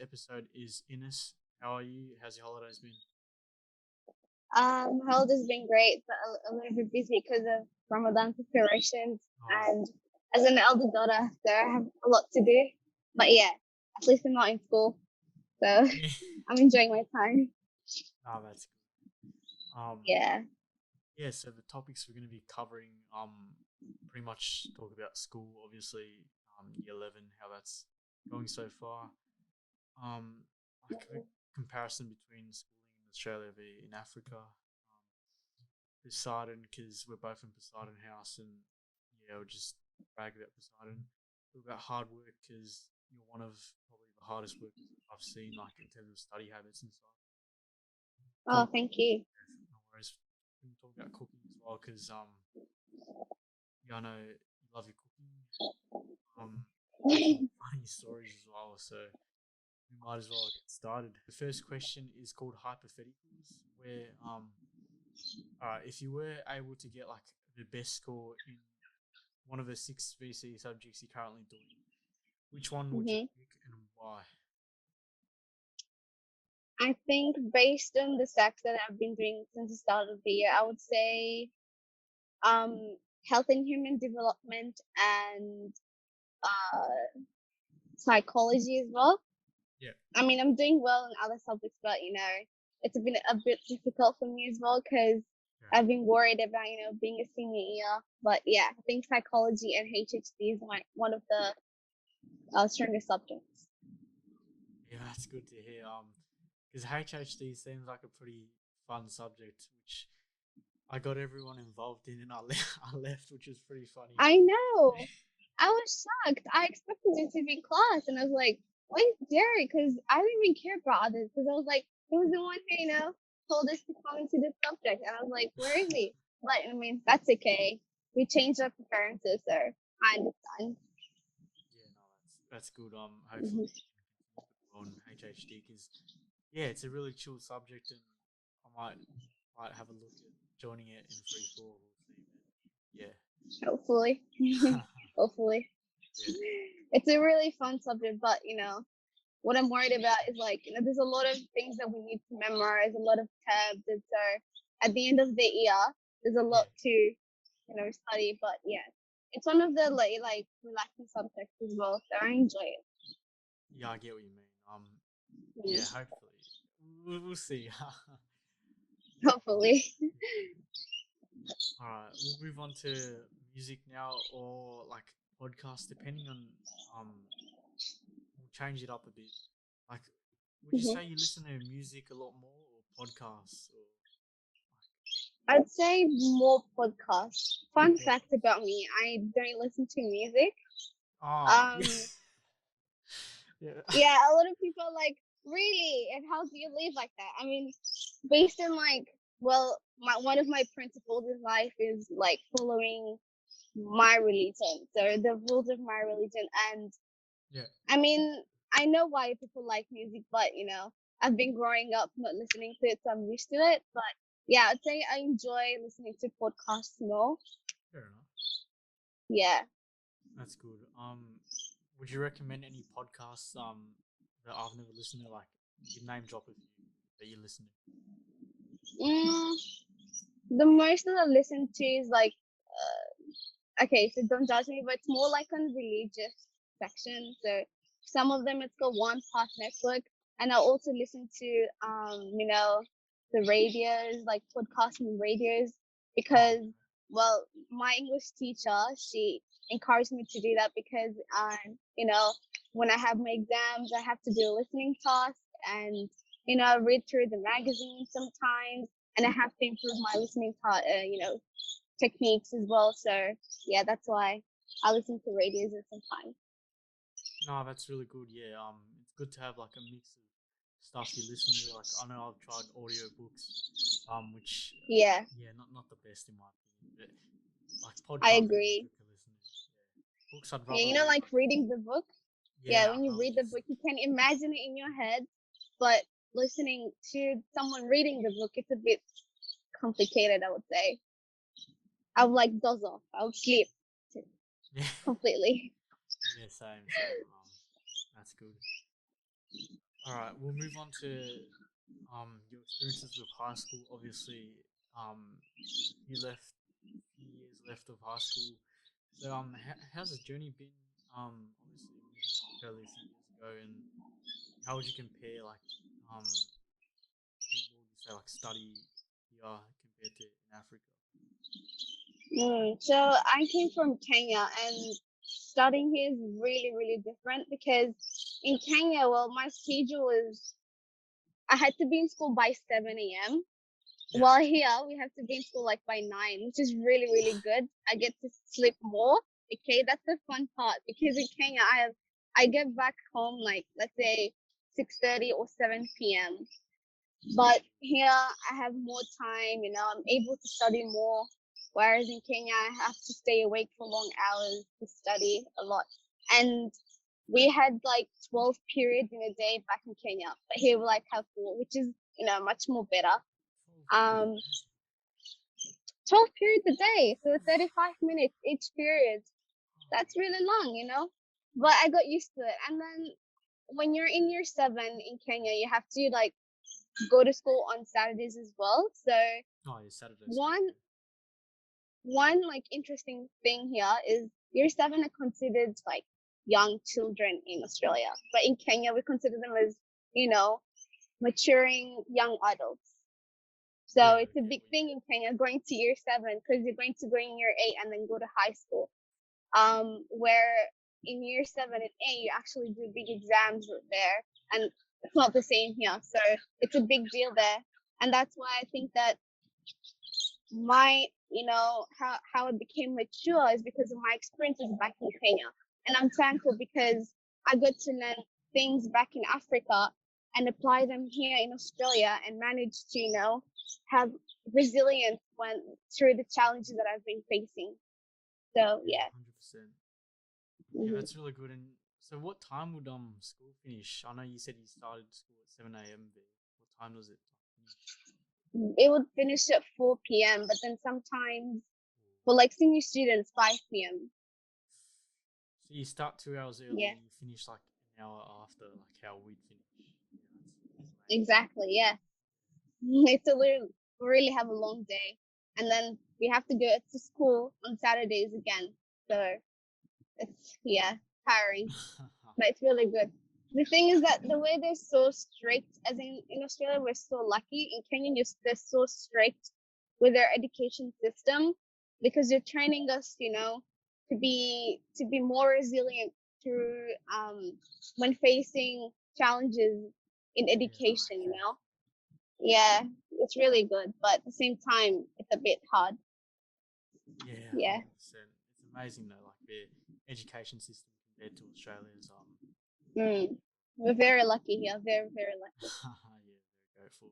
episode is Ines. How are you? How's your holidays been? Holidays been great, but a little bit busy because of Ramadan preparations. Oh, And as an elder daughter, so I have a lot to do. But yeah, at least I'm not in school, so yeah. I'm enjoying my time. Oh, that's good. Yeah. Yeah. So the topics we're going to be covering, pretty much talk about school. Obviously, year 11, how that's going so far. Like a comparison between schooling in Australia and in Africa. Poseidon, because we're both in Poseidon House, and yeah, we'll just brag about Poseidon. Talk about hard work, because you're one of probably the hardest workers I've seen, like in terms of study habits and stuff. Oh, Talk, thank you. no worries. We can talk about cooking as well, because yeah, I know you love your cooking. Got some funny stories as well, so we might as well get started. The first question is called hypotheticals, where if you were able to get like the best score in one of the six VC subjects you're currently doing, which one would you hmm pick and why? I think based on the stacks that I've been doing since the start of the year, I would say um health and human development and psychology as well. Yeah, I mean, I'm doing well in other subjects, but it's been a bit difficult for me as well because fair I've enough. been worried about being a senior year. But yeah, I think psychology and HHD is one of the strongest subjects. Yeah, that's good to hear. Because HHD seems like a pretty fun subject, which I got everyone involved in, and I left, which was pretty funny. I know. I was shocked. I expected it to be in class, and I was like, "Where's Jerry?" Because I didn't even care about others. Because I was like, he was the one who told us to come into this subject, and I was like, "Where is he?" But I mean, that's okay. We changed our preferences, so I understand. Yeah, no, that's good. Hopefully hmm you can continue to do on HHD, because yeah, it's a really chill subject, and I might have a look at joining it in free fall. We'll see, but Hopefully, yeah, hopefully, yeah, it's a really fun subject. But what I'm worried about is like there's a lot of things that we need to memorize, a lot of tabs, and so at the end of the year, there's a yeah, lot to study. But yeah, it's one of the like relaxing subjects as well, so I enjoy it. yeah. I get what you mean. Yeah, Mm. hopefully we'll see. Hopefully. All right, we'll move on to music now, or like podcasts, depending on um. We'll change it up a bit. Like, would you say hmm you listen to music a lot more, or podcasts, or I'd say more podcasts. like Fun more fact about me: I don't listen to music. Oh, Um, yeah. yeah, a lot of people are like, really? And how do you live like that? I mean, based on my one of my principles in life is like following my religion, so the rules of my religion. And Yeah. I mean, I know why people like music, but I've been growing up not listening to it, so I'm used to it. But yeah, I'd say I enjoy listening to podcasts more. Fair enough. Yeah. That's good. Would you recommend any podcasts that I've never listened to? Like, you can name drop a few that you listen to. Mm, the most that I listen to is like, okay, so don't judge me, but it's more like on religious section. So some of them it's called One Path Network, and I also listen to the radios, like podcasting radios, Oh, because my English teacher, she encouraged me to do that because when I have my exams, I have to do a listening task, and I read through the magazine sometimes, and I have to improve my listening techniques as well. So yeah, that's why I listen to radios sometimes. no, that's really good. Yeah. It's good to have like a mix of stuff you listen to. Like, I know I've tried audiobooks, which Yeah, yeah, not the best in my opinion, but like I podcasts are really agree. good to listen to. Yeah. Books I'd Yeah, rather read. like reading the book. Yeah, Yeah, when I'd you rather read the just book, you can imagine it in your head, but listening to someone reading the book, it's a bit complicated, I would say. I would like doze off. I would sleep yeah. completely. Yeah, same. That's good. All right, we'll move on to your experiences with high school. Obviously, there's a few years left of high school. So how's the journey been? Obviously moving to Australia a few years ago, and how would you compare what would you say like study here compared to in Africa? So I came from Kenya, and studying here is really, really different because in Kenya, well, my schedule is I had to be in school by 7 a.m. Yeah. While here, we have to be in school like by 9, which is really, really good. I get to sleep more. Okay, that's the fun part because in Kenya, I get back home like let's say 6:30 or 7 p.m. But here I have more time, I'm able to study more. Whereas in Kenya, I have to stay awake for long hours to study a lot. And we had like 12 periods in a day back in Kenya, but here we like have four, which is, much more better. 12 periods Um, a day. 12 periods a day, so 35 minutes each period. Oh, That's really long. But I got used to it. And then when you're in year 7 in Kenya, you have to like go to school on Saturdays as well. So oh yeah, Saturday school. one one like interesting thing here is year 7 are considered like young children in Australia, but in Kenya we consider them as you know maturing young adults. Yeah, So yeah, it's a I get big what you thing mean. in Kenya going to year 7 because you're going to go in year 8 and then go to high school. Where in year 7 and 8 you actually do big exams there, and it's not the same here. So it's a big deal there, and that's why I think that my how I became mature is because of my experiences back in Kenya. And I'm thankful because I got to learn things back in Africa and apply them here in Australia and manage to, have resilience when through the challenges that I've been facing. So Yeah, yeah. 100%. Yeah, Hmm. that's really good. And so, what time would school finish? I know you said you started school at 7 a.m. there. What time does it finish? It would finish at 4 p.m., but then sometimes for like senior students 5 p.m. So you start 2 hours early Yeah, and you finish like an hour after, like how we'd finish. Yeah, that's amazing. exactly. Yeah. It's a little, we really have a long day, and then we have to go to school on Saturdays again. So it's tiring, but it's really good. The thing is that the way they're so strict, as in Australia, we're so lucky. In Kenya, they're so strict with their education system because they're training us, to be more resilient through when facing challenges in Yeah, education. Yeah, it's really good, but at the same time, it's a bit hard. yeah, Yeah. 100%. It's amazing though, like the education system compared to Australia's. Mm. We're very lucky here. Very, very lucky. Yeah, very grateful.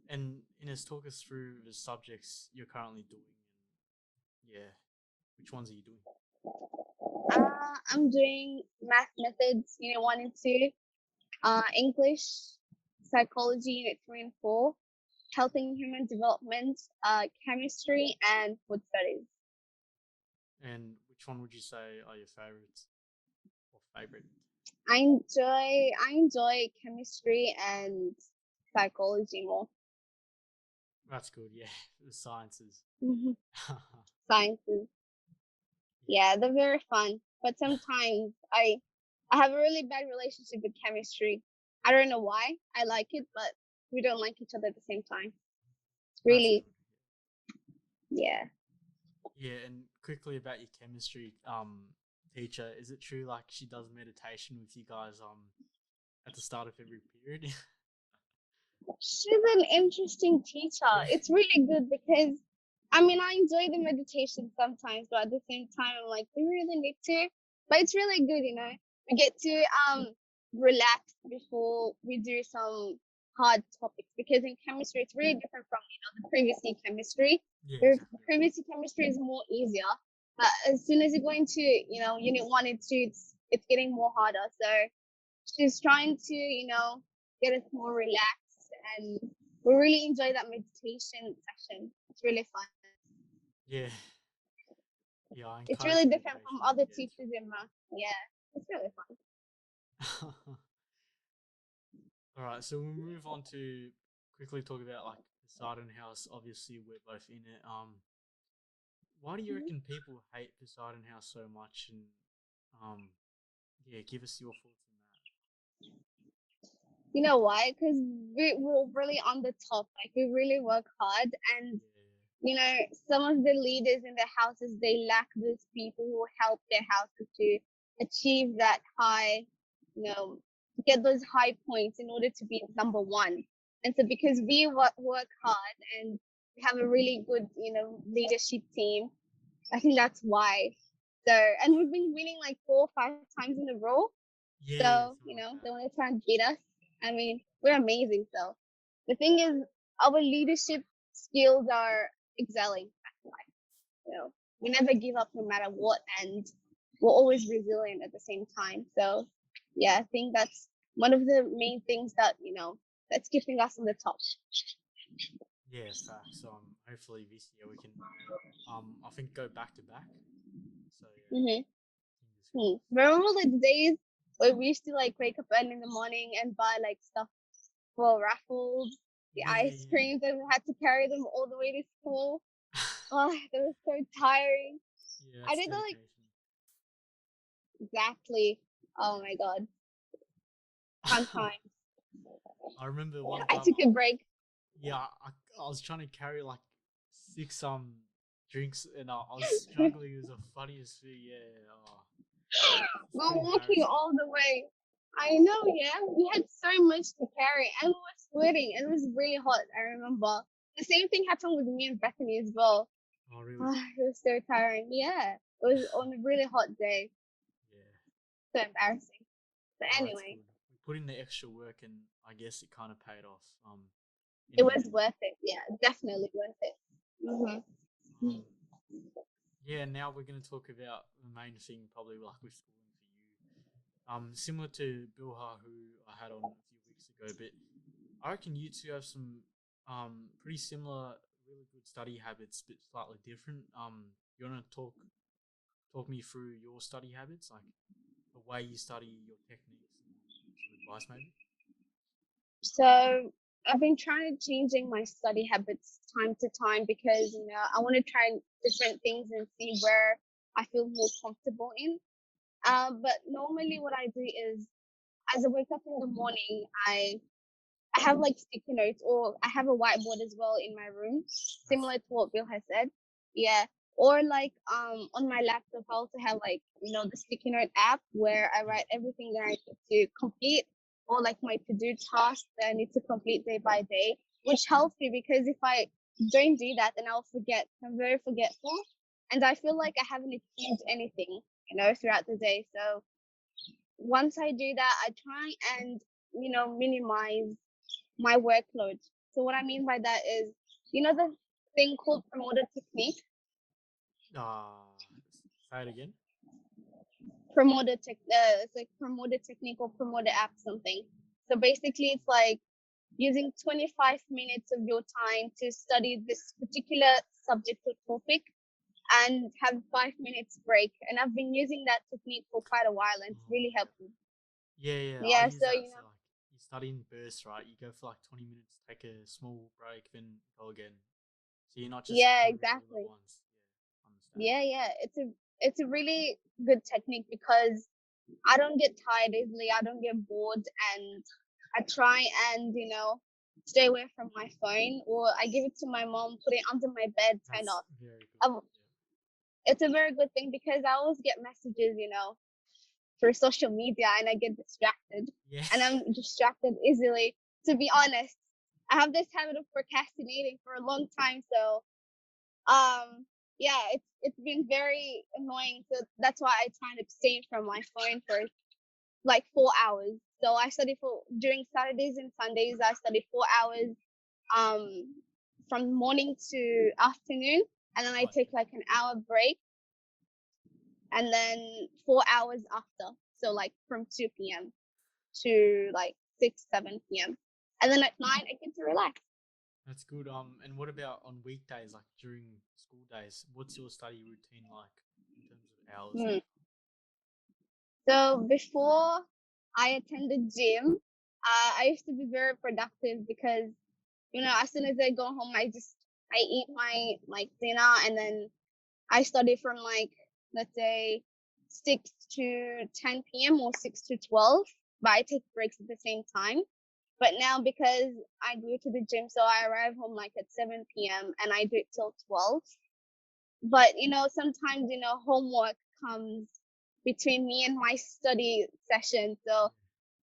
And Ines, talk us through the subjects you're currently doing, and yeah, which ones are you doing? I'm doing math methods, unit 1 and 2, English, psychology, unit 3 and 4, health and human development, chemistry, and food studies. And which one would you say are your favorites or favorite? I enjoy chemistry and psychology more. That's good. Yeah, the sciences. Mhm. Yeah, Sciences. Yeah, they're very fun. But sometimes I have a really bad relationship with chemistry. I don't know why. I like it, but we don't like each other at the same time. It's that's really, good. yeah. Yeah, and quickly about your chemistry teacher, is it true like she does meditation with you guys at the start of every period? She's an interesting teacher. Yeah. It's really good because I mean I enjoy the meditation sometimes, but at the same time I'm like, do we really need to? But it's really good. We get to relax before we do some hard topics because in chemistry it's really different from the previous year chemistry. Yeah, The exactly. previous year chemistry is more easier, but as soon as you go into unit 1 and 2, it's getting more harder. So she's trying to get us more relaxed, and we really enjoy that meditation session. It's really fun. Yeah, yeah. I It's encourage really different from meditation. other Yeah, teachers in math. Yeah, it's really fun. it's All right, so we'll move on to quickly talk about like the Poseidon House. Obviously, we're both in it. Why do you Mhm. reckon people hate Poseidon House so much? And um, yeah, give us your thoughts on that. You know why? Because we're really on the top. Like we really work hard, and you know, some of the leaders in the houses, they lack those people who help their houses to achieve that high, you know, get those high points in order to be number one. And so because we work hard and we have a really good, you know, leadership team, I think that's why. So, and we've been winning like 4 or 5 times in a row. Yeah, So, something you like know, they that. want to try and beat us. I mean, we're amazing. So the thing is, our leadership skills are excelling. That's why, you know, we never give up no matter what, and we're always resilient at the same time. So yeah, I think that's one of the main things that, you know, that's keeping us on the top. Yeah, facts. Hopefully this year we can, I think go back to back. So yeah, Mm-hmm. fingers crossed. Remember the days where we used to like wake up early in the morning and buy like stuff for raffles, the Yeah, ice yeah, creams, and we had to carry them all the way to school. Oh, that was so tiring. yeah. I That's did that like dedication. exactly. Oh my god, fun times. I remember one I time. took a break. Yeah, I was trying to carry like six drinks, and I was struggling. It was the funniest thing. Yeah, it's We're too walking embarrassing. all the way. I know, yeah. We had so much to carry, and we were sweating. It was really hot. I remember. The same thing happened with me and Bethany as well. Oh, really? Ah, it was so tiring. Yeah, it was on a really hot day. Yeah. So embarrassing. But Oh, that's anyway, good. We put in the extra work, and I guess it kind of paid off. In it the was end. worth it. Yeah, definitely worth it. Um, yeah. Now we're going to talk about the main thing, probably like with schooling for you. Similar to Bilha, who I had on a few weeks ago, but I reckon you two have some pretty similar, really good study habits, but slightly different. You want to talk me through your study habits, like the way you study, your techniques, and some advice, maybe? So I've been trying to changing my study habits time to time because you know I want to try different things and see where I feel more comfortable in. But normally what I do is as I wake up in the morning, I have like sticky notes or I have a whiteboard as well in my room, That's similar to what Bill has said. Yeah. Or like on my laptop I also have like, you know, the sticky note app where I yeah. write everything that I need to complete or like my to do tasks that I need to complete day by day, which helps me because if I don't do that then I'll forget. I'm very forgetful and I feel like I haven't achieved anything, you know, throughout the day. So once I do that, I try and, you know, minimize my workload. So what I mean by that is, you know, the thing called promoter technique, Uh, say it again. it's like promoter technique or promoter app something. So basically, it's like using 25 minutes of your time to study this particular subject or topic and have 5 minutes break. And I've been using that technique for quite a while, and it's really Oh, helped me. yeah, yeah. I Yeah. use So that. you So know, like, you study in bursts, right? You go for like 20 minutes, take a small break, then go again. So you're not just yeah, doing it all at exactly. once. Yeah, understand. Yeah. It's a really good technique because I don't get tired easily. I don't get bored, and I try and you know stay away from my phone, or I give it to my mom, put it under my bed, turn That's off. very good. Um, it's a very good thing because I always get messages, you know, through social media, and I get distracted, Yeah. and I'm distracted easily. To be honest, I have this habit of procrastinating for a long time, so yeah, it's been very annoying. So that's why I try to abstain from my phone for like 4 hours. So I study for during Saturdays and Sundays. I study 4 hours um from morning to afternoon, and then I Oh take like an hour break, and then 4 hours after. So like from 2 p.m. to like 6 7 p.m. And then at night I get to relax. that's good. And what about on weekdays, like during school days? What's your study routine like in terms of hours? Hmm. So before I attended gym, I used to be very productive because, as soon as I go home, I eat my like dinner, and then I study from like, let's say, 6 to 10 p.m. or 6 to 12, but I take breaks at the same time. But now, because I go to the gym, so I arrive home like at 7 p.m. and I do it till 12. But, sometimes, homework comes between me and my study session. So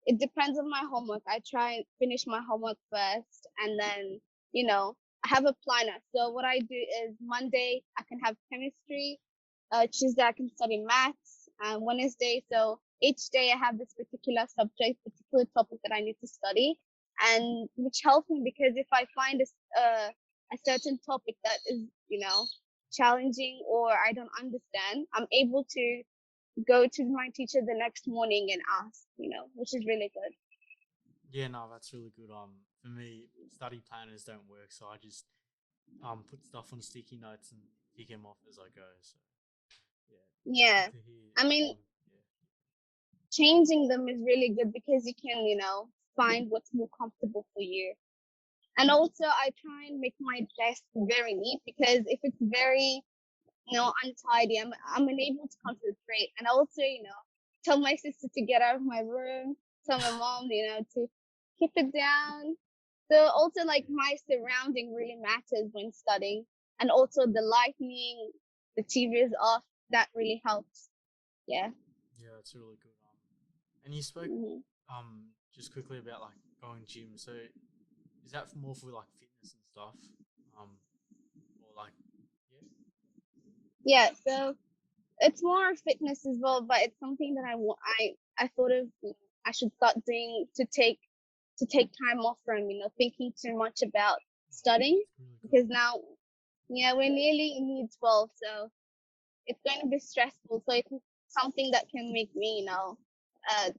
it depends on my homework. I try and finish my homework first, and then, I have a planner. So what I do is Monday I can have chemistry, Tuesday I can study maths, Wednesday. So each day I have this particular subject, particular topic that I need to study, and which helps me because if I find a certain topic that is, challenging or I don't understand, I'm able to go to my teacher the next morning and ask, which is really good. Yeah, no, that's really good. For me, study planners don't work, so I just put stuff on sticky notes and tick them off as I go. So yeah, it's good Yeah. to hear. I mean, Yeah, changing them is really good because you can, find what's more comfortable for you. And also, I try and make my desk very neat because if it's very, untidy, I'm unable to concentrate. And also, tell my sister to get out of my room, tell my mom, to keep it down. So also, like, yeah, my surrounding really matters when studying, and also the lighting, the TV is off. That really helps. Yeah. yeah. It's really good. And you spoke Hmm. just quickly about like going gym. So is that more for like fitness and stuff? Um, or like yeah, Yeah. So it's more fitness as well, but it's something that I thought of, I should start doing to take time off from, thinking too much about oh, studying, it's really good. because now, yeah, we're nearly in year 12, so it's going to be stressful. So it's something that can make me,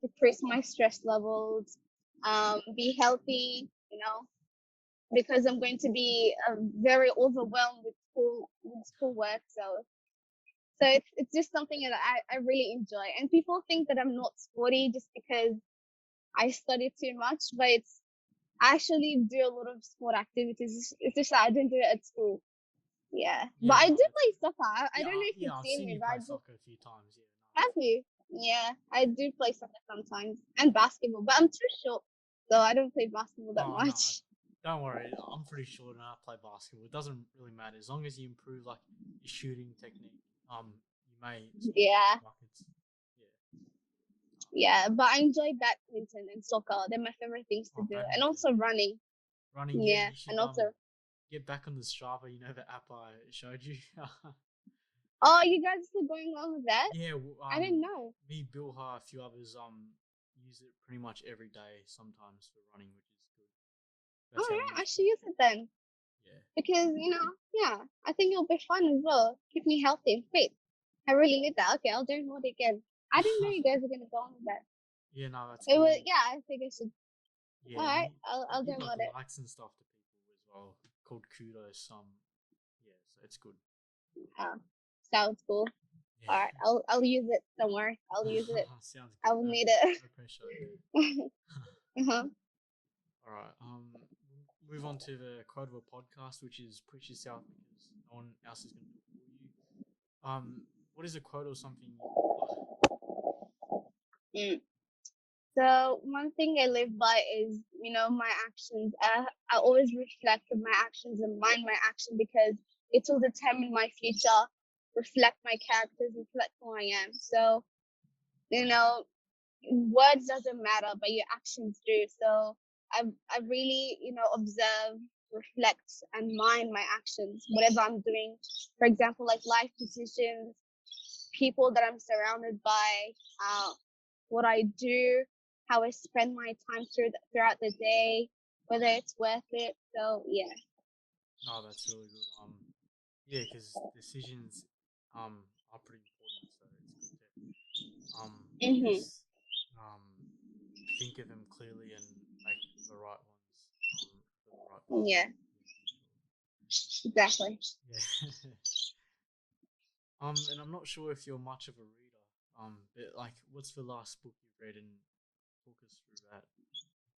decrease my stress levels, be healthy, because I'm going to be very overwhelmed with schoolwork. So it's just something that I really enjoy. And people think that I'm not sporty just because I study too much, but I actually do a lot of sport activities. It's just that I didn't do it at school. Yeah. But Yeah, I no, do that's play good. soccer. I Yeah, don't know if yeah. you've I've seen seen me, you but I play do. soccer a few times. Yeah, no, Have that's good. you? Yeah, I Yeah. do play soccer sometimes and basketball, but I'm too short, so I don't play basketball that Oh no, much. don't worry. I'm pretty sure when I play basketball, it doesn't really matter as long as you improve like your shooting technique. You may score Yeah, buckets. Yeah. yeah, but I enjoy badminton and soccer. They're my favorite things to Oh, do, and badminton. also running. Running. Yeah, Yeah, you and should also, get back on the Strava. You know the app I showed you. oh, you guys are still going on with that? Yeah. I didn't know. Me, Bill, a few others use it pretty much every day. Sometimes for running, which is good. That's Oh how yeah, I should useful. use it then Yeah. because yeah, I think it'll be fun as well. Keep me healthy and fit. I really need that. Okay, I'll download it again. I didn't know you guys were gonna go on with that. Yeah. No, that's It good. was, And yeah. I think I should. yeah, All and right, I'll you give like download it. likes and stuff to people as well, called kudos. Yeah, so it's good. Oh, sounds cool. All right, Yeah, I'll use it somewhere. I'll use it. sounds I good. will No, need it. no pressure. Yeah. Uh-huh. All right. Move on to the quote of a podcast, which is push yourself because no one else is going to do it for you. What is a quote or something you live by? Mm. So one thing I live by is, my actions. I always reflect on my actions and mind my action because it will determine my future, reflect my characters, reflect who I am. So, you know, words doesn't matter, but your actions do. So I really, observe, reflect, and mind my actions, whatever I'm doing. For example, like life decisions, people that I'm surrounded by, uh, what I do, how I spend my time throughout the day, whether it's worth it. So yeah. No, that's really good. Yeah, because decisions are pretty important, so it's good to Mhm. just um think of them clearly and make the right ones for the right path. Yeah. Exactly. Yeah, for sure. Yeah. And I'm not sure if you're much of a reader. But like, what's the last book you've read and talk us through that?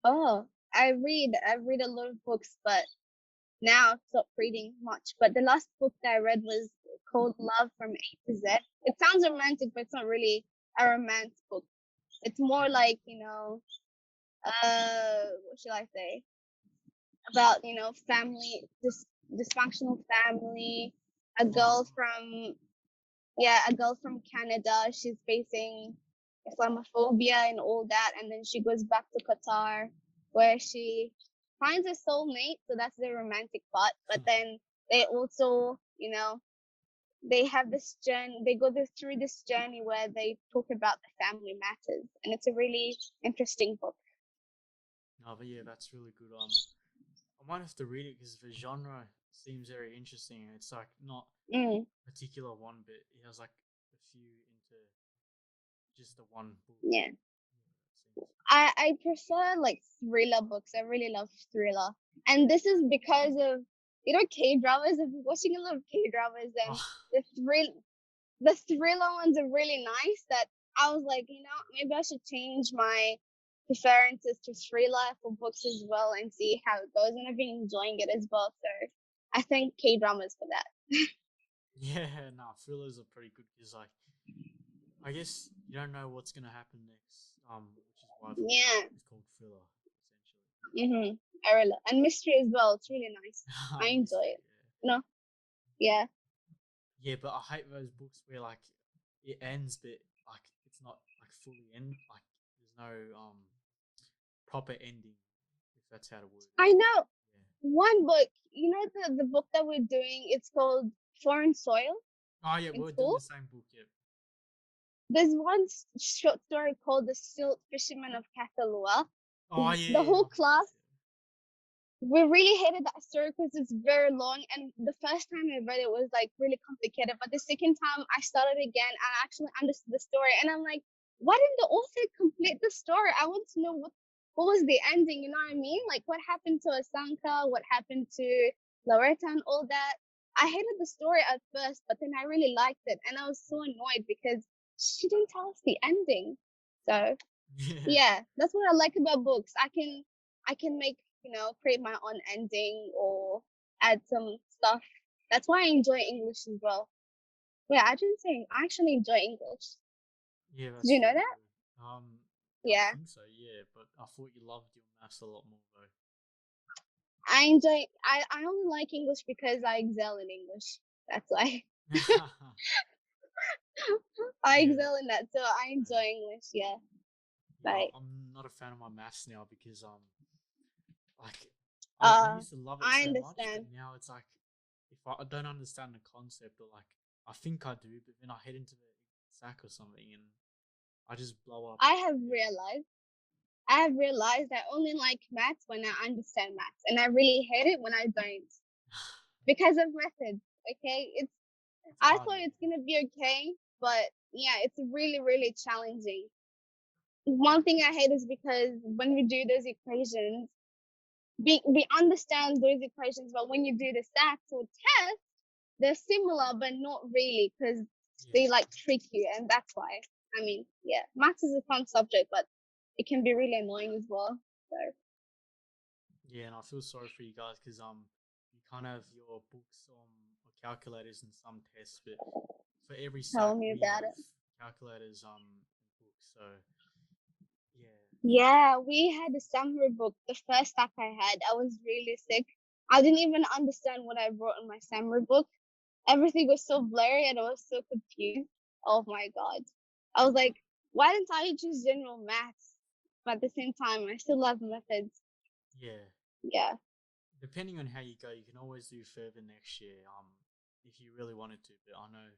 Oh, I read a lot of books, but now I've stopped reading much. But the last book that I read was called Love from A to Z. It sounds romantic, but it's not really a romance book. It's more like, what should I say? About, family, dysfunctional family, a girl Oh, from, a girl from Canada. She's facing Islamophobia and all that. And then she goes back to Qatar where she finds a soulmate. So that's the romantic part. But then they also, they have this journey, they go through this journey where they talk about the family matters. And it's a really interesting book. no, but yeah, that's really good. I might have to read it because the genre seems very interesting. It's like not Mm, a particular one, but it has like a few into just the one book. yeah. Yeah, that seems. I prefer like thriller books. I really love thriller. And this is because of K dramas. I've been watching a lot of K dramas and Oh, the thrill the thriller ones are really nice that I was like, maybe I should change my preferences to thriller for books as well and see how it goes. And I've been enjoying it as well. So I think K dramas for that. yeah, no, thrillers are pretty good because like I guess you don't know what's gonna happen next. Which is why Yeah. it's called thriller essentially. I really and mystery as well. It's really nice. I enjoy Mystery, it. No, yeah. yeah, but I hate those books where like it ends, but like it's not like fully end. Like there's no proper ending, if that's how to word it. I know Yeah. one book. The book that we're doing. It's called Foreign Soil Oh yeah, in we're doing school. the same book. Yeah. There's one short story called The Stilt Fisherman of Catalon. Oh The yeah, whole I love that. class, we really hated that story because it's very long. And the first time I read it was like really complicated. But the second time I started again, I actually understood the story. And I'm like, why didn't the author complete the story? I want to know what was the ending. You know what I mean? Like what happened to Asanka? What happened to Loretta and all that? I hated the story at first, but then I really liked it, and I was so annoyed because she didn't tell us the ending. So Yeah. yeah, that's what I like about books. I can make, create my own ending or add some stuff. That's why I enjoy English as well. Yeah, I didn't say I actually enjoy English. Yeah, Do that's you know really that? good. I Yeah. think so. Yeah, but I thought you loved your maths a lot more though. I only like English because I excel in English. That's why. I Yeah, excel in that, so I enjoy same. English, yeah. Yeah, Like I'm not a fan of my maths now because like I uh used to love it I so much, but understand. now it's like if I don't understand the concept or like I think I do, but then I head into the sack or something and I just blow up. I have Yeah. realized I have realized I only like maths when I understand maths, and I really hate it when I don't because of methods. Okay, It's I hard, thought yeah. it's gonna be okay, but yeah, it's really really challenging. One thing I hate is because when we do those equations, we understand those equations, but when you do the stats or test, they're similar but not really because Yeah. they like trick you, and that's why. I mean, yeah, maths is a fun subject, but it can be really annoying as well. So Yeah, and I feel sorry for you guys because you can't have your books or calculators in some tests, but for every tell SAC me we about have it. calculators and books. So yeah, Yeah, we had a summary book. The first app I had, I was really sick. I didn't even understand what I wrote in my summary book. Everything was so blurry and I was so confused. Oh my god. I was like, why didn't I choose general maths? But at the same time, I still love methods. yeah. Yeah. Depending on how you go, you can always do further next year. If you really wanted to, but I know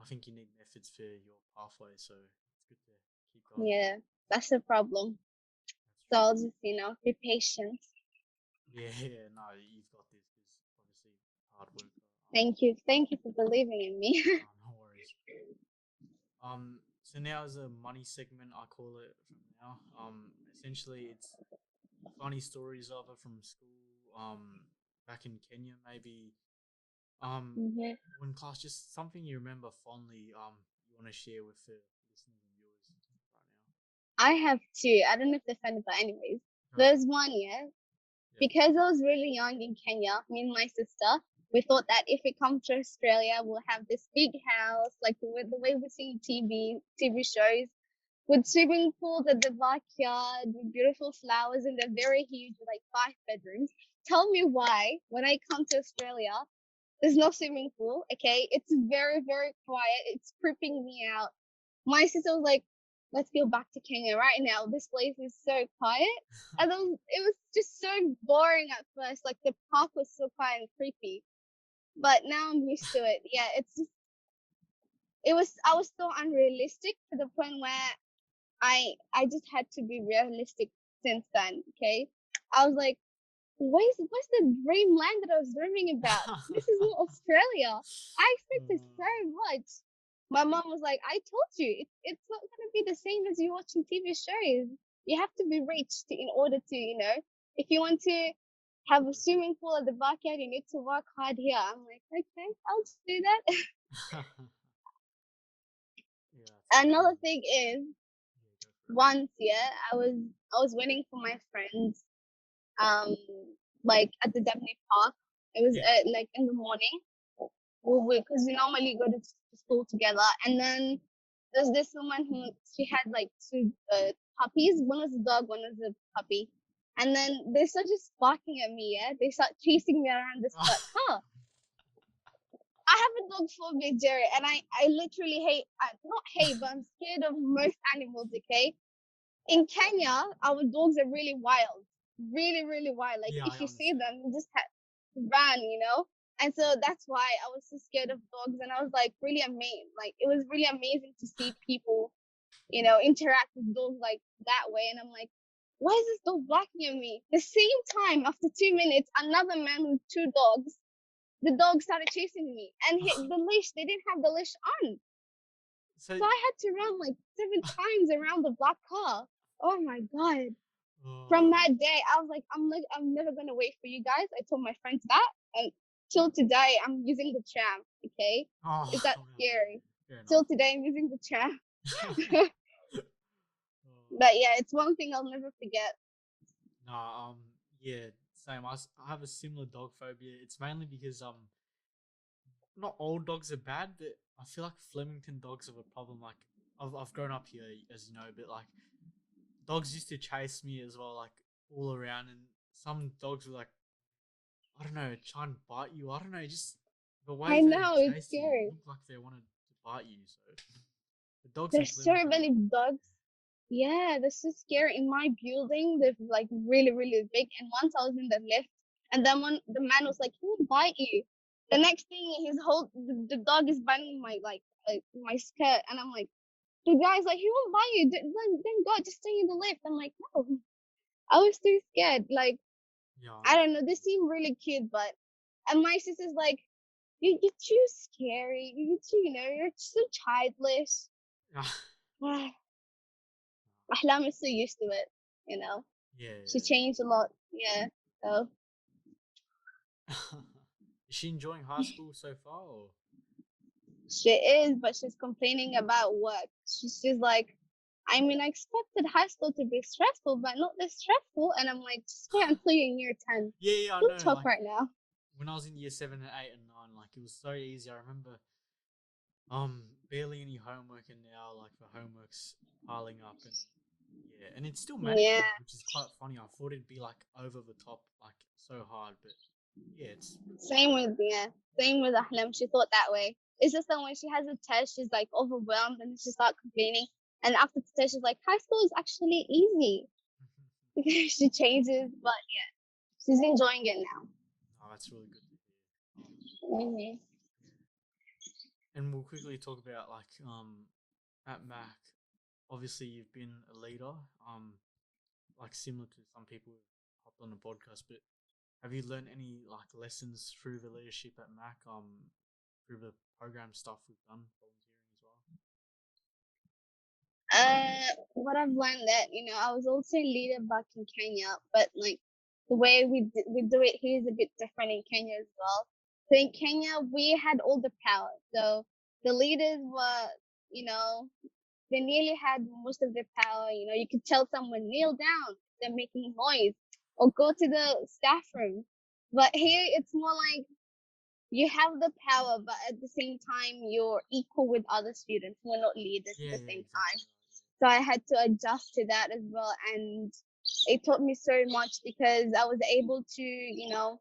I think you need methods for your pathway, so it's good to keep going. Yeah. That's the problem. That's So true. I'll just, be patient. Yeah, yeah, no, you've got this because obviously hard work. Thank you. Thank you for believing in me. No worries. So now is a money segment, I call it from now. Essentially, it's funny stories of it from school. Back in Kenya, maybe. hmm Or in class, just something you remember fondly. You want to share with the listeners and viewers right now. I have two. I don't know if they're funny, but anyways, there's one, yeah. Because I was really young in Kenya, me and my sister, we thought that if we come to Australia, we'll have this big house, like the way we see TV shows, with swimming pools at the backyard, with beautiful flowers, and they're very huge, with like 5 bedrooms. Tell me why, when I come to Australia, there's no swimming pool, okay? It's very, very quiet. It's creeping me out. My sister was like, let's go back to Kenya right now. This place is so quiet. And then it was just so boring at first. Like the park was so quiet and creepy. But now I'm used to it. Yeah, I was so unrealistic to the point where I just had to be realistic since then, okay? I was like, what's the dreamland that I was dreaming about? This is not Australia. I expected so much. My mom was like, I told you, it's not going to be the same as you watching TV shows. You have to be rich in order to, if you want to have a swimming pool at the backyard, you need to work hard here. I'm like, okay, I'll just do that. Another thing is, once, I was waiting for my friends, like at the Daphne Park. It was like in the morning, because we normally go to school together. And then there's this woman who she had like two puppies. One was a dog, one was a puppy. And then they start just barking at me. Yeah, they start chasing me around this spot. I have a dog phobia, Jerry, and I literally not hate, but I'm scared of most animals. Okay, in Kenya, our dogs are really wild, really, really wild. Like if you see them, you just run, And so that's why I was so scared of dogs, and I was like really amazed. Like it was really amazing to see people, interact with dogs like that way. And I'm like, why is this dog barking at me? The same time, after 2 minutes, another man with two dogs, the dog started chasing me, and the leash, they didn't have the leash on. So I had to run like 7 times around the black car. Oh my God. From that day, I was like, I'm never gonna wait for you guys. I told my friends that, and till today, I'm using the tram. Okay, is that scary? Till today, I'm using the tram. But yeah, it's one thing I'll never forget. No, yeah, same. I have a similar dog phobia. It's mainly because not all dogs are bad, but I feel like Flemington dogs have a problem. Like I've grown up here, as you know, but like dogs used to chase me as well, like all around, and some dogs were like, I don't know, try and bite you. I don't know, just the way I they know, it's chase you scary. looked like they wanted to bite you. So the dogs in There's so Flemington, many dogs. Yeah, that's so scary. In my building, they're like really, really big. And once I was in the lift, and then the man was like, "He will bite you." The next thing, the dog is biting my my skirt, and I'm like, the guy's like, "He won't bite you. Then go, just stay in the lift." I'm like, no. I was too scared. Like, I don't know. They seem really cute, and my sister's like, you're too scary. You're too, you're so childish. Ahlam is so used to it, Yeah. She changed a lot. Yeah. So. Is she enjoying high school so far? Or? She is, but she's complaining about work. She's like, I mean, I expected high school to be stressful, but not this stressful. And I'm like, just wait until you're in year 10. Yeah, I Don't know. talk Like, right now. when I was in year 7 and 8 and 9, like it was so easy. I remember barely any homework, and now like the homework's piling up, and and it's still manageable, which is quite funny. I thought it'd be like over the top, like so hard, but it's same with Ahlam. She thought that way. It's just that when she has a test, she's like overwhelmed and she starts complaining. And after the test, she's like, high school is actually easy. She changes, but yeah, she's enjoying it now. Oh, that's really good to hear. Mm-hmm. And we'll quickly talk about like at Mac. Obviously, you've been a leader, like similar to some people who've hopped on the podcast. But have you learned any like lessons through the leadership at Mac? Through the program stuff we've done, volunteering as well. What I've learned that I was also a leader back in Kenya, but like the way we do it here is a bit different in Kenya as well. So in Kenya, we had all the power. So the leaders were, they nearly had most of their power. You know, you could tell someone kneel down if they're making noise, or go to the staff room. But here it's more like you have the power, but at the same time you're equal with other students. We're not leaders at Yeah, the yeah, same time. exactly. So I had to adjust to that as well, and it taught me so much because I was able to,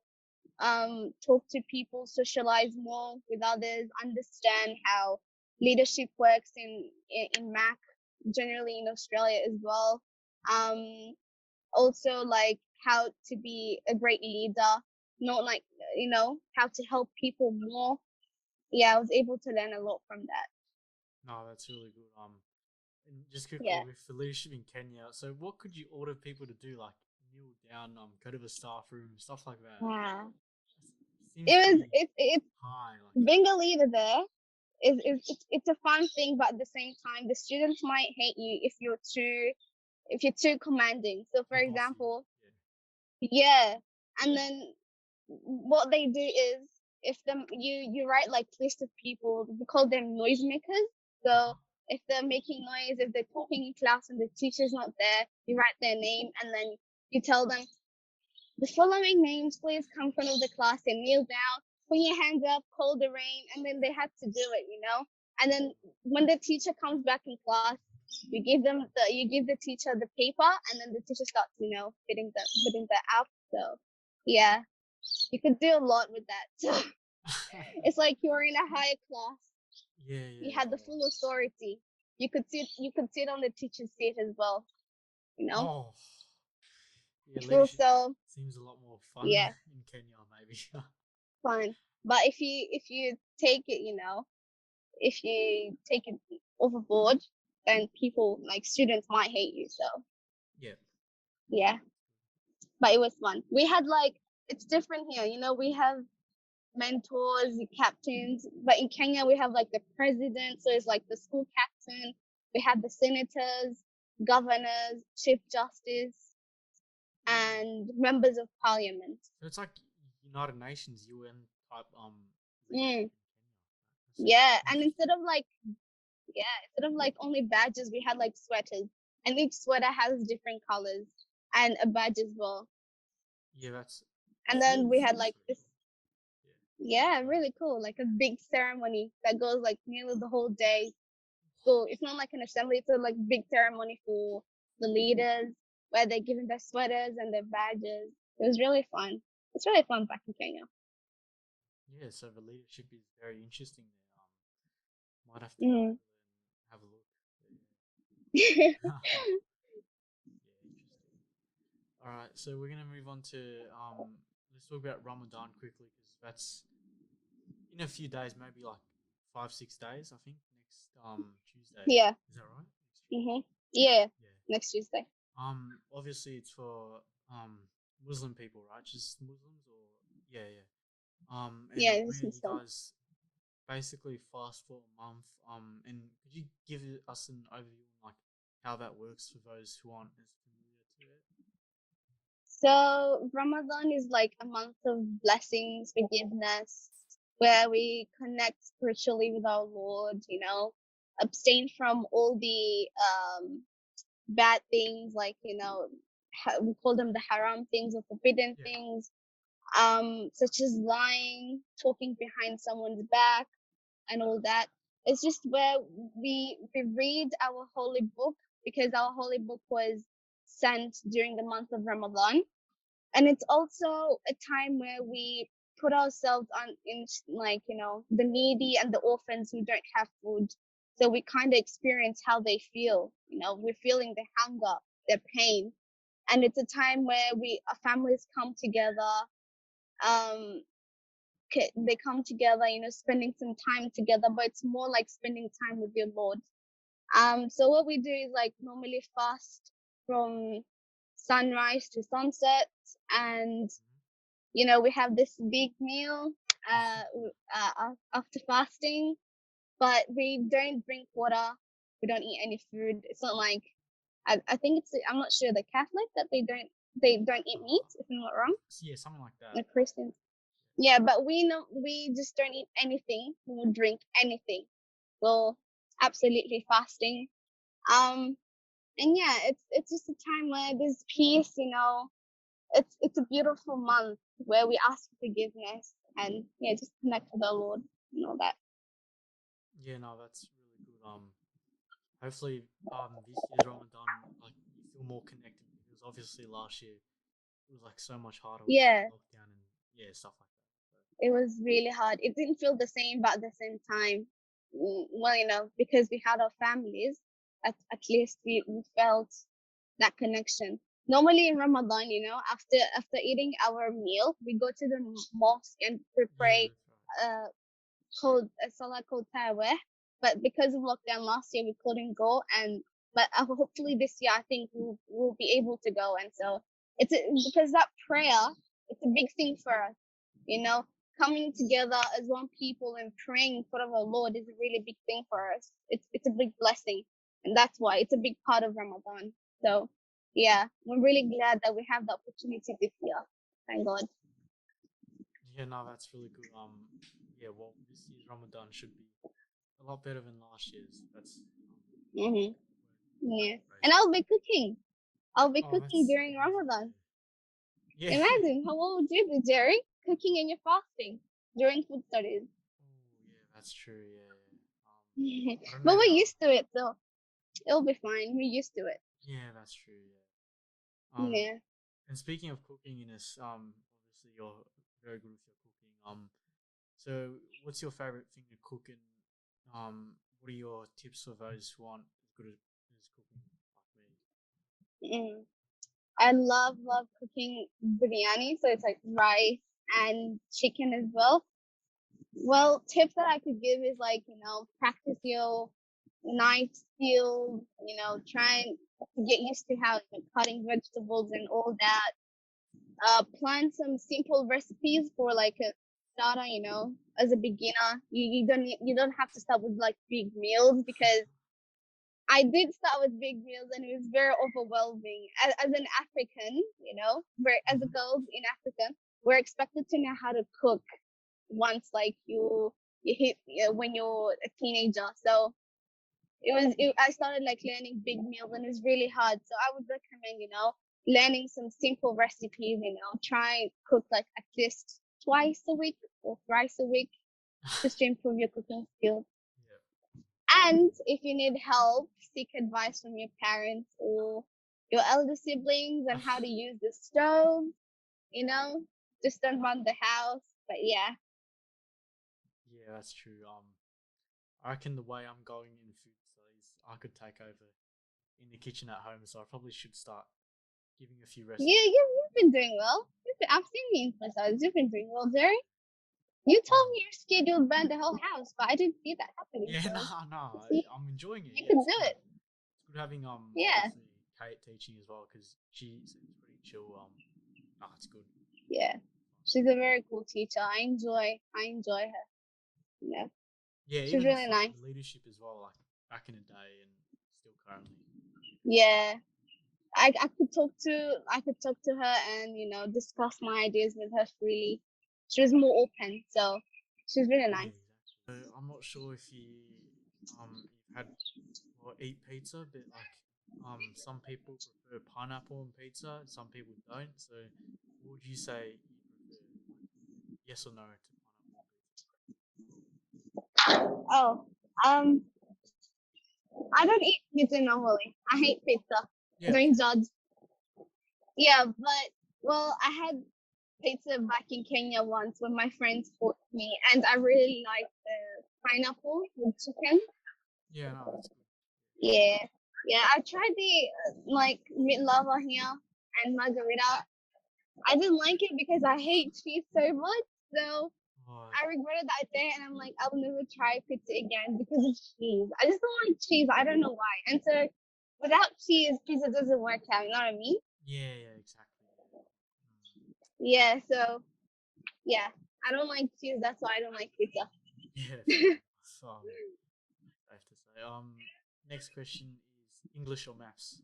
talk to people, socialize more with others, understand how leadership works in Mac, generally in Australia as well. Also like how to be a great leader, not like how to help people more. Yeah, I was able to learn a lot from that. No, that's really good. And just quickly Yeah. with the leadership in Kenya, so what could you order people to do? Like kneel down, go to the staff room, stuff like that. Yeah. Seems It was pretty it's high. Like, being a leader there is it's a fun thing, but at the same time the students might hate you if you're too commanding. So for the bossy. example, Yeah. yeah, and then what they do is if them you write like list of people, we call them noisemakers. So Uh-huh. if they're making noise, if they're talking in class and the teacher's not there, you write their name and then you tell them the following names please come in front of the class and kneel down, put your hands up, call the rain, and then they have to do it. And then when the teacher comes back in class, you give the teacher the paper, and then the teacher starts, fitting that out. So yeah, you could do a lot with that. It's like you're in a higher class. Yeah, You yeah. had the full authority. You could sit on the teacher's seat as well. You know, Oh, yeah. it feels Leadership so, seems a lot more fun yeah, in Kenya, maybe. fun. But if you take it, if you take it overboard, then people like students might hate you. So Yeah. yeah, but it was fun. We had like it's different here. We have mentors, captains, but in Kenya we have like the president, so it's like the school captain. We have the senators, governors, chief justice, and members of parliament. So it's like United Nations UN type leadership Mm, in Kenya. That's yeah, and interesting. instead of like only badges, we had like sweaters, and each sweater has different colors and a badge as well. Yeah, that's And then cool. we had like Actually, this, yeah. yeah, really cool, like a big ceremony that goes like nearly the whole day. So it's not like an assembly; it's a like big ceremony for the leaders where they're giving their sweaters and their badges. It was really fun. It's really fun back in Kenya. Yeah, so the leadership is very interesting there. Might have to Mm. Google it and have a look. Yeah. Yeah, interesting. All right, so we're gonna move on to let's talk about Ramadan quickly because that's in a few days, maybe like 5 6 days, I think. Next Tuesday, Yeah. is that right? Next Tuesday. Mhm. Yeah. Yeah. Next Tuesday. Obviously it's for Muslim people, right? Just Muslims or yeah, yeah. Yeah, And it's where you Muslim. guys basically fast for a month. And could you give us an overview on like how that works for those who aren't as familiar to it? So Ramadan is like a month of blessings, forgiveness, where we connect spiritually with our Lord. Abstain from all the bad things, like we call them the haram things or forbidden Yeah, things, such as lying, talking behind someone's back, and all that. It's just where we read our holy book, because our holy book was sent during the month of Ramadan. And it's also a time where we put ourselves on in like the needy and the orphans who don't have food, so we kind of experience how they feel. We're feeling their hunger, their pain. And it's a time where we families come together. um they come together, spending some time together, but it's more like spending time with your Lord. So what we do is like normally fast from sunrise to sunset, and we have this big meal after fasting, but we don't drink water, we don't eat any food. It's not like I think I'm not sure, the Catholic, that they don't eat meat, if I'm not wrong. yeah, something like The that. Christians, yeah, but we know we just don't eat anything, we won't drink anything. So absolutely fasting. Um, and yeah, it's just a time where there's peace. It's a beautiful month where we ask for forgiveness and yeah, just connect with the Lord and all that. Yeah, no, that's really good. Hopefully, this year's Ramadan, like you feel more connected because obviously last year it was like so much harder with Yeah, lockdown and yeah, stuff like that. it was really hard. It didn't feel the same, but at the same time, well, because we had our families, at least we felt that connection. Normally in Ramadan, after eating our meal, we go to the mosque and we So yeah, pray that's right. uh called a salah called Tarawih. But because of lockdown last year, we couldn't go. But hopefully this year, I think we'll be able to go. And so because that prayer, it's a big thing for us. You know, coming together as one people and praying for our Lord is a really big thing for us. It's a big blessing, and that's why it's a big part of Ramadan. So yeah, we're really glad that we have the opportunity this year. Thank God. Yeah, no, that's really good. Yeah, well, this year's Ramadan should be a lot better than last year's. That's Hmm. Yeah, word and praise. I'll be cooking. I'll be Oh, cooking that's during amazing. Ramadan. Yeah. Yeah. Imagine how old would you be, Jerry? Cooking and you're fasting during food studies. Oh, yeah, that's true. Yeah, yeah. I don't But know we're how. used to it, so it'll be fine. We're used to it. Yeah, that's true. Yeah. Yeah. And speaking of cooking, Ines, obviously you're very good with your cooking. So what's your favorite thing to cook, and what are your tips for those who aren't as good as cooking like me? Mm. I love cooking biryani, so it's like rice and chicken as well. Well, tips that I could give is like, practice your knife skills, trying to get used to how cutting vegetables and all that. Plan some simple recipes for like a starter, as a beginner. You don't have to start with like big meals because I did start with big meals and it was very overwhelming. As an African, where as a Mm-hmm. girls in Africa, we're expected to know how to cook once like you hit when you're a teenager. So I started like learning big meals and it was really hard. So I would recommend, learning some simple recipes, try cook like at least twice a week or thrice a week just to improve your cooking skills. Yeah. And if you need help, seek advice from your parents or your elder siblings on how to use the stove, you know, just don't run the house. But yeah. Yeah, that's true. I reckon the way I'm going in food studies, I could take over in the kitchen at home. So I probably should start giving a few recipes. You've been doing well. I've seen the influencers. You've been doing well, Jerry. You told Um, me your schedule burned the whole house, but I didn't see that happening. yeah, So no, no, see, I'm enjoying it. you Yeah, can it's do good. it. It's good having Yeah, obviously Kate teaching as well because she seems pretty chill. No, it's good. yeah. She's a very cool teacher. I enjoy her. Yeah, Yeah, she's even really for nice. leadership as well, like back in the day and still currently. Yeah, I could talk to her and discuss my ideas with her freely. She was more open, so she's really Yeah, nice. exactly. So I'm not sure if you've had or eat pizza, but like some people prefer pineapple on pizza, some people don't. So what would you say you prefer? Like yes or no to pineapple on pizza? Oh, um, I don't eat pizza normally. I hate pizza. Yeah, Don't fair. judge. Yeah, but well, I had pizza back in Kenya once when my friends taught me, and I really like the pineapple with chicken. Yeah, no, that's good. Yeah, yeah. I tried the like meat lava here and margarita. I didn't like it because I hate cheese so much. So Yeah. Oh, I regretted that day, and I'm like, I'll never try pizza again because of cheese. I just don't like cheese. I don't know why. And so without cheese, pizza doesn't work out. You know what I mean? yeah, yeah, exactly. Yeah. So yeah, I don't like cheese. That's why I don't like pizza. Yeah, fair enough. I have to say. Next question is English or maths?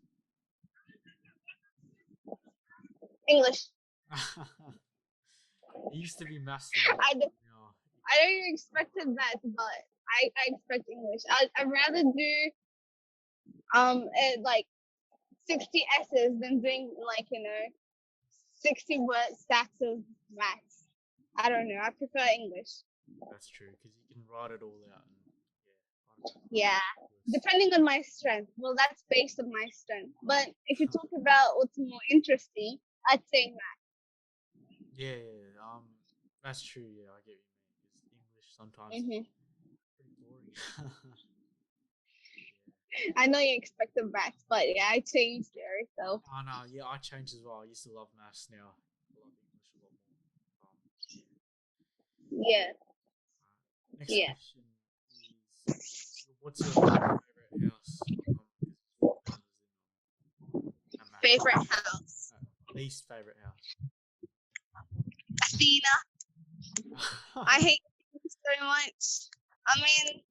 English. It used to be maths for me, I but don't, now I don't even expected that, but I expect English. I'd rather do like 60 S's than doing like 60 word stacks of maths. I don't know. I prefer English. That's true because you can write it all out and I don't know. Yeah, depending on my strength. Well, that's based on my strength. But if you talk about what's more interesting, I'd say math. That's true. Yeah, I get what you mean. Because English sometimes Mm-hmm. pretty boring. I know you expected maths, but yeah, I changed there. So Oh no, yeah, I changed as well. I used to love maths. Now I love English a lot more. yeah, Next yeah. question is, what's your favorite house? Because it's all depends on math. Favorite house? Least favorite house. Athena. I hate it so much. I mean,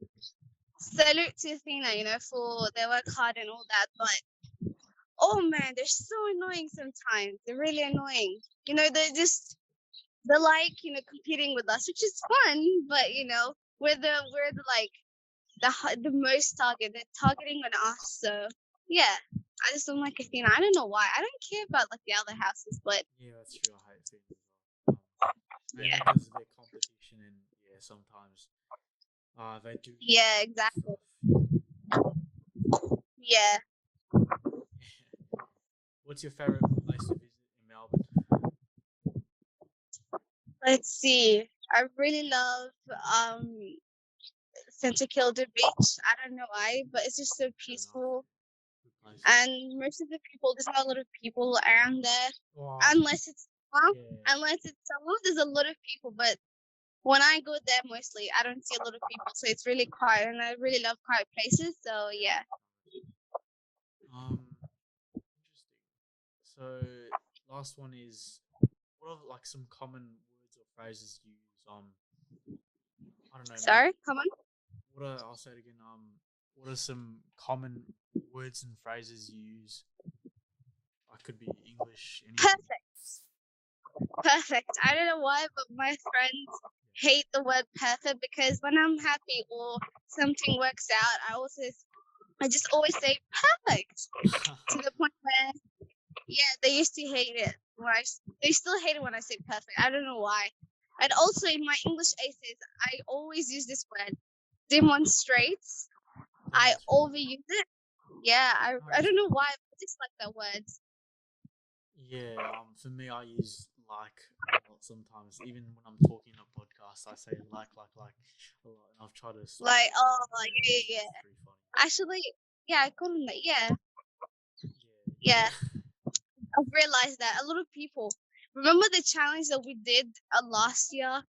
salute to Athena, for their work hard and all that, but oh man, they're so annoying sometimes. They're really annoying. They're like, competing with us, which is fun, but we're the like the most target. They're targeting on us, so yeah. I just don't like Athena. I don't know why. I don't care about like the other houses, but Yeah, that's true. I hate Phoebe as well. Maybe yeah, because of their competition and sometimes they do yeah, exactly, stuff. yeah. What's your favorite place to visit in Melbourne? Let's see. I really love Santa Kilda Beach. I don't know why, but it's just so Fair enough. peaceful. Good place. And most of the people, there's not a lot of people around there, Oh, unless it's summer. yeah. Unless it's summer, there's a lot of people. But when I go there, mostly I don't see a lot of people, so it's really quiet, and I really love quiet places. So yeah. Interesting. So, last one is, what are like some common words or phrases you use? I don't know, maybe. Sorry, come on. I'll say it again. What are some common words and phrases you use? I could be English, anything. Perfect. I don't know why, but my friends hate the word perfect because when I'm happy or something works out, I just always say perfect to the point where, yeah, they used to hate it. They still hate it when I say perfect. I don't know why. And also in my English essays, I always use this word, demonstrates. I overuse it. Yeah, I don't know why, but I just like that word. Yeah, for me, I use like a lot sometimes. Even when I'm talking on a podcast, I say like a lot, and I've tried to stop. Like, oh, yeah, It's yeah. pretty funny. Actually, yeah, I call them that. Yeah, Yeah. yeah. I've realized that a lot of people remember the challenge that we did last year.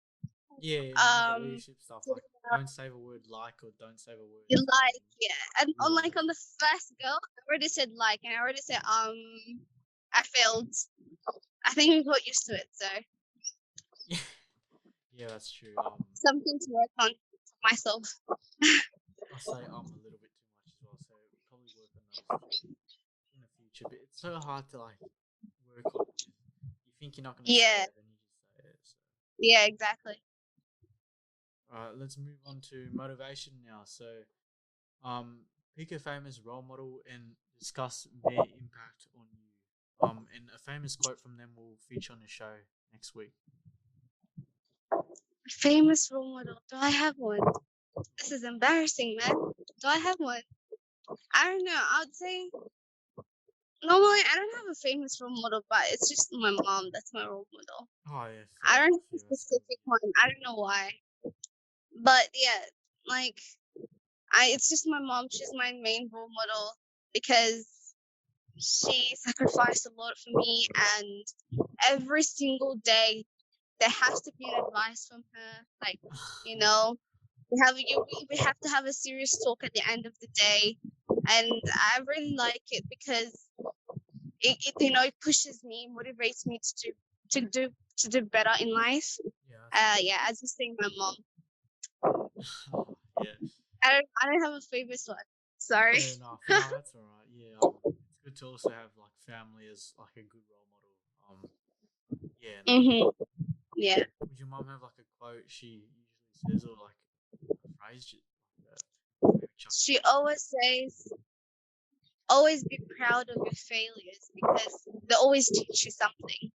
Yeah, the Um, leadership stuff, like don't save a word like or don't save a word. like, yeah, and Yeah. on the first go, I already said like, and I already said I failed. I think we got used to it, so Yeah, yeah, that's true. something to work on for myself. I say a little bit too much as well, so probably work on those in the future. But it's so hard to like work on because you think you're not going to say Yeah, it, and you just say it. So. yeah, exactly. All right, let's move on to motivation now. So, pick a famous role model and discuss their impact on you. And a famous quote from them will feature on the show next week. Famous role model. Do I have one? This is embarrassing, man. Do I have one? I don't know. I would say normally I don't have a famous role model, but it's just my mom. That's my role model. Oh yeah, I fair don't enough. have a Yeah, that's good. specific one. I don't know why, but yeah, like it's just my mom. She's my main role model because she sacrificed a lot for me, and every single day there has to be an advice from her. Like, you know, we have to have a serious talk at the end of the day, and I really like it because it pushes me, motivates me to do better in life. Yeah. Yeah, I just think my mom. Yeah. I don't have a favorite one. Sorry. Fair enough. No, that's all right. Yeah. It's good to also have like family as like a good role model. Yeah. No. Yeah. Would your mom have like a quote she usually says, or like a phrase? Maybe chuck She always says, always be proud of your failures because they always teach you something.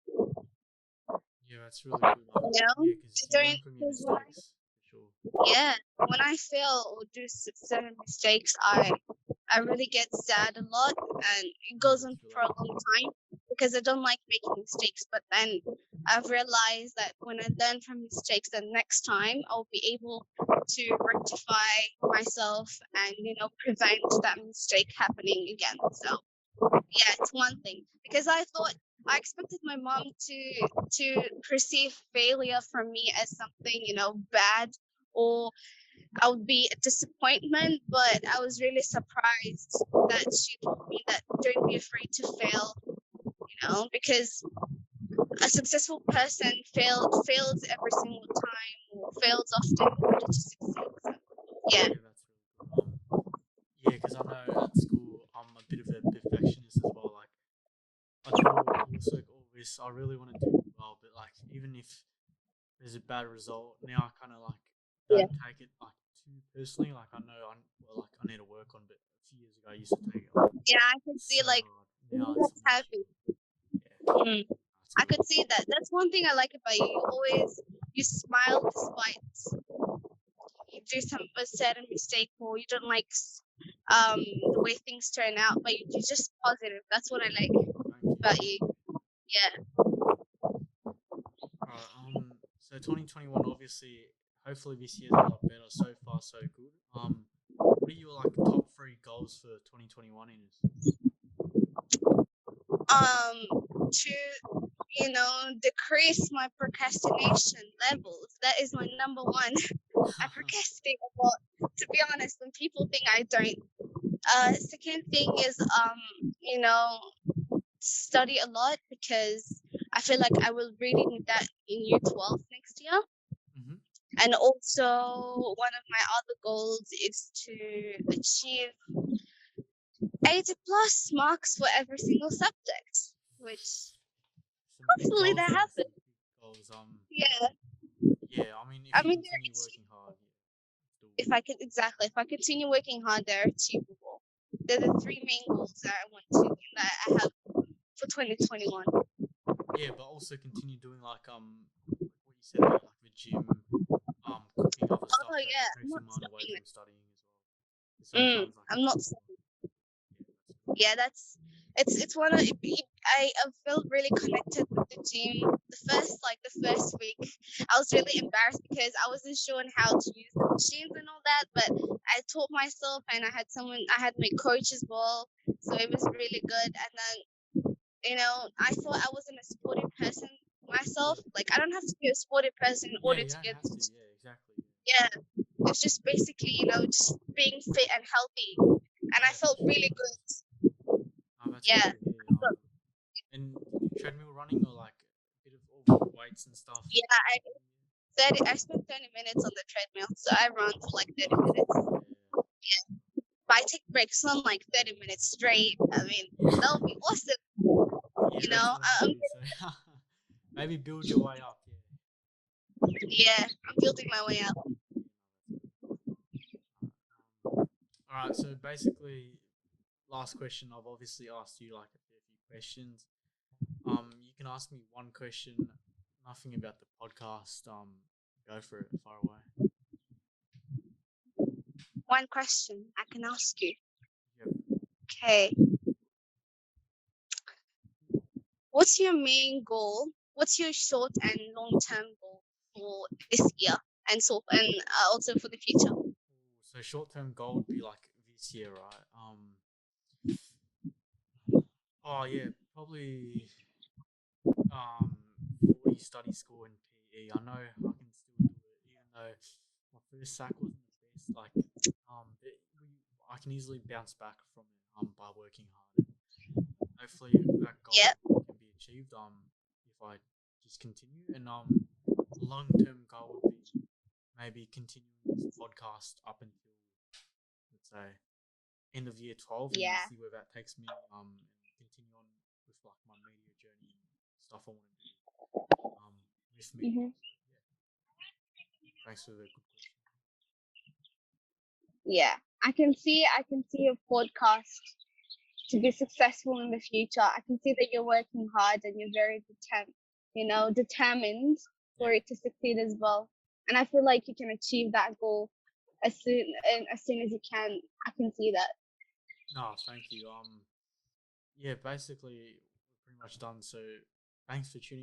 Yeah, that's really good. You know, Yeah, because you learn from your because when mistakes for sure. yeah, when I fail or do certain mistakes, I really get sad a lot, and it goes on That's for a relatable. long time because I don't like making mistakes. But then I've realized that when I learn from mistakes, then next time I'll be able to rectify myself and prevent that mistake happening again. So yeah, it's one thing because I expected my mom to perceive failure from me as something bad, or I would be a disappointment, but I was really surprised that she told me that don't be afraid to fail, because a successful person fails every single time or fails often in order to succeed. So, yeah. Yeah, that's really good. Yeah, because I know at school I'm a bit of a perfectionist as well. Like I do coursework, all this. I really want to do well, but like even if there's a bad result, now I kind of like Yeah. don't take it like too personally. Like I know I need to work on, but a few years ago I used to take it like Yeah, I could see so like hard. Now it's that's much happy. yeah, Mm. it's I good. could see that. That's one thing I like about you. You smile despite you do a certain mistake, or you don't like the way things turn out, but you're just positive. That's what I like Thank you. about you. Yeah. All right. So 2021, obviously, hopefully this year's a lot better. So far, so good. What are your like top three goals for 2021 in this? To decrease my procrastination levels. That is my number one. I procrastinate a lot. To be honest, when people think I don't. Second thing is study a lot because I feel like I will really need that in year 12 next year. Mm-hmm. And also, one of my other goals is to achieve 80 plus marks for every single subject, which Some big hopefully goals that there. Some happens. big goals. Yeah, Yeah. I mean, if I you mean, continue working hard, yeah, it's if doable. if I continue working hard, they're achievable. They're the three main goals that I want to, that I have for 2021. Yeah, but also continue doing like what you said there, like the gym, cooking other stuff Oh that yeah, I'm takes not your mind away stopping from studying as well. 'Cause sometimes like I'm not. it's yeah, that's good. Yeah, it's one of I felt really connected with the gym. The first week, I was really embarrassed because I wasn't sure on how to use the machines and all that. But I taught myself, and I had my coach as well, so it was really good. And then I thought I wasn't a sporty person myself. Like I don't have to be a sporty person in Yeah, order you to don't get. have to. Yeah, exactly. Yeah, it's just basically just being fit and healthy, and I Yeah, for felt sure. really good. Oh, that's good Yeah. to hear. And did you treadmill running or like a bit of all weights and stuff? Yeah, I spent 30 minutes on the treadmill, so I run for like 30 minutes. Yeah. But I take breaks on like 30 minutes straight. I mean, Yeah. that would be awesome. Yeah, that's what I I'm do. So maybe build your way up. yeah, I'm building my way up. All right. So basically, last question. I've obviously asked you like a fair few questions. You can ask me one question. Nothing about the podcast. Go for it. Far away. One question I can ask you. Yep. Okay, what's your main goal? What's your short and long term goal for this year, and also for the future? So short term goal would be like this year, right? Oh yeah, probably 40 study score in PE. I know I can still do it, even though my first sack wasn't the best. Like, I can easily bounce back from it by working hard, and hopefully that goal Yep. can be achieved if I just continue. And a long term goal would be maybe continuing this podcast up until let's say end of year 12 and Yeah. see where that takes me and continue on with like my media journey and stuff I want to do um with media. Hmm. So yeah, thanks for the good question. Yeah. I can see your podcast to be successful in the future. I can see that you're working hard and you're very determined for it to succeed as well. And I feel like you can achieve that goal as soon as you can. I can see that. No, thank you. Yeah, basically we're pretty much done. So thanks for tuning